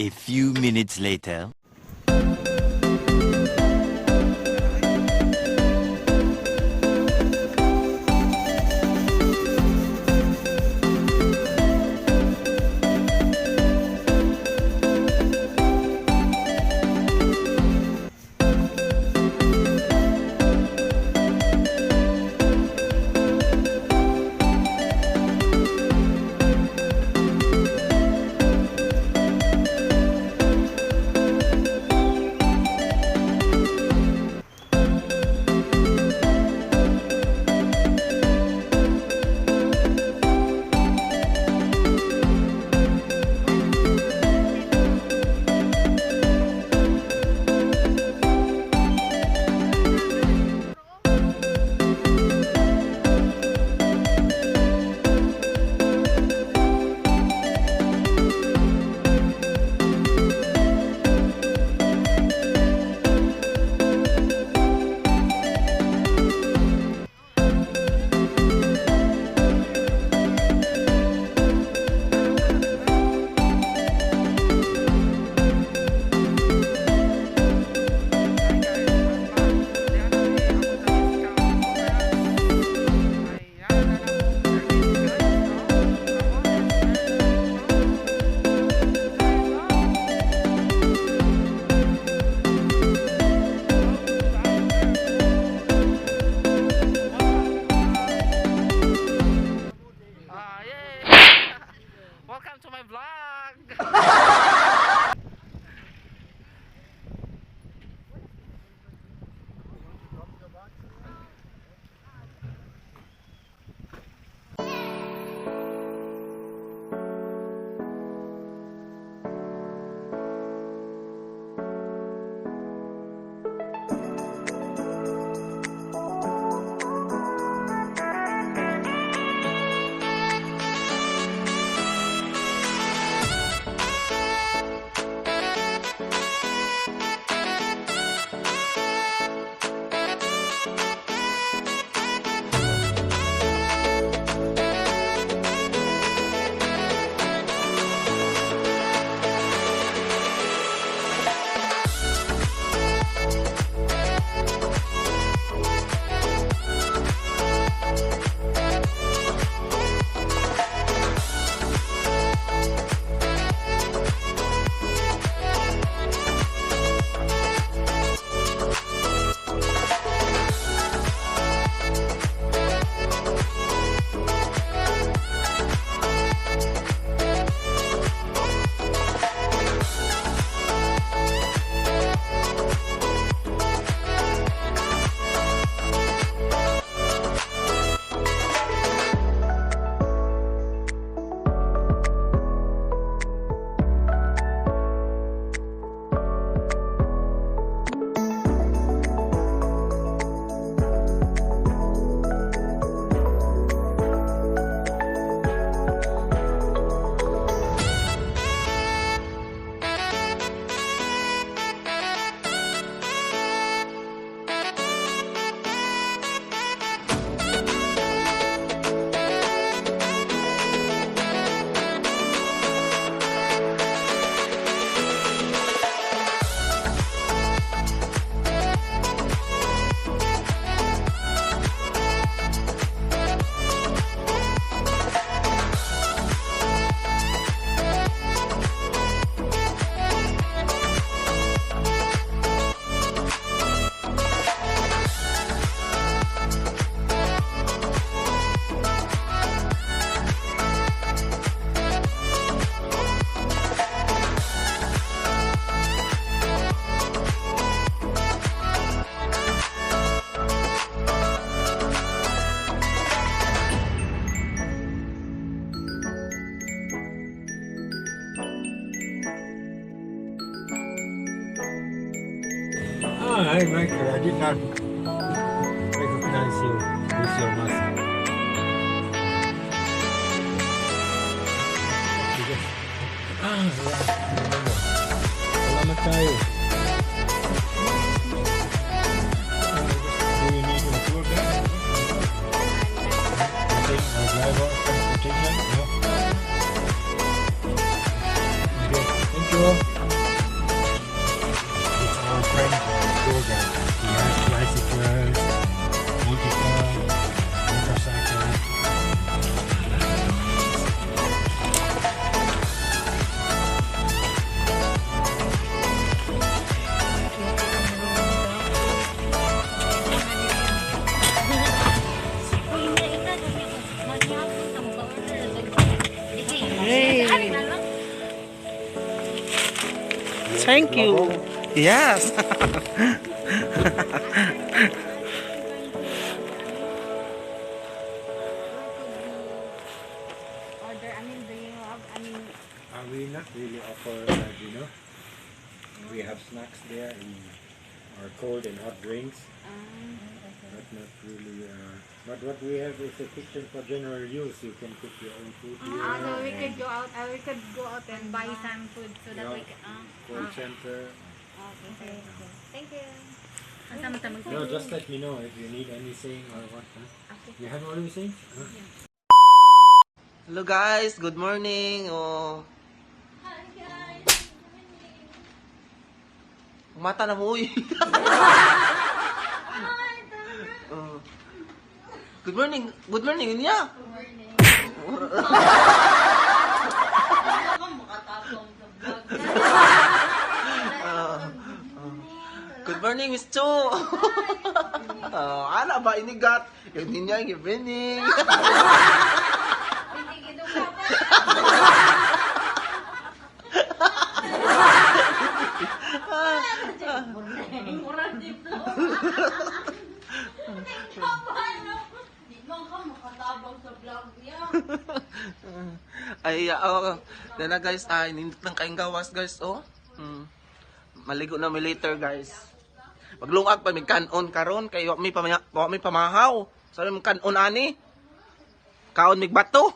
A few minutes later. Welcome to my vlog! Hi, Michael. I did not recognize you with your mask. Selamat tayo. Do you need a tour guide? Nothing, a driver, transportation? No? Okay, thank you. Thank you. Yes. Order, do you have, We not really offer, we have snacks there and or cold and hot drinks, but not really. But what we have is a kitchen for general use. You can cook your own food here. so we and could go out and buy some food so that we can, call center. okay. Thank you. No, just let me know if you need anything or what. You have all these things? Hello guys, good morning. Oh. Hi guys. Mata na mo uy. Good morning. Good morning niya. Good morning, Miss Chu. Ana ba inigat? Yung niya yung evening. Ay, na guys, nindot ng kaing gawas guys, oh. Maligo na mi later guys. Maglungag pa mi kanon karon kay wa mi pamahaw. Sabi mo kanon ani. Kaon mig bato.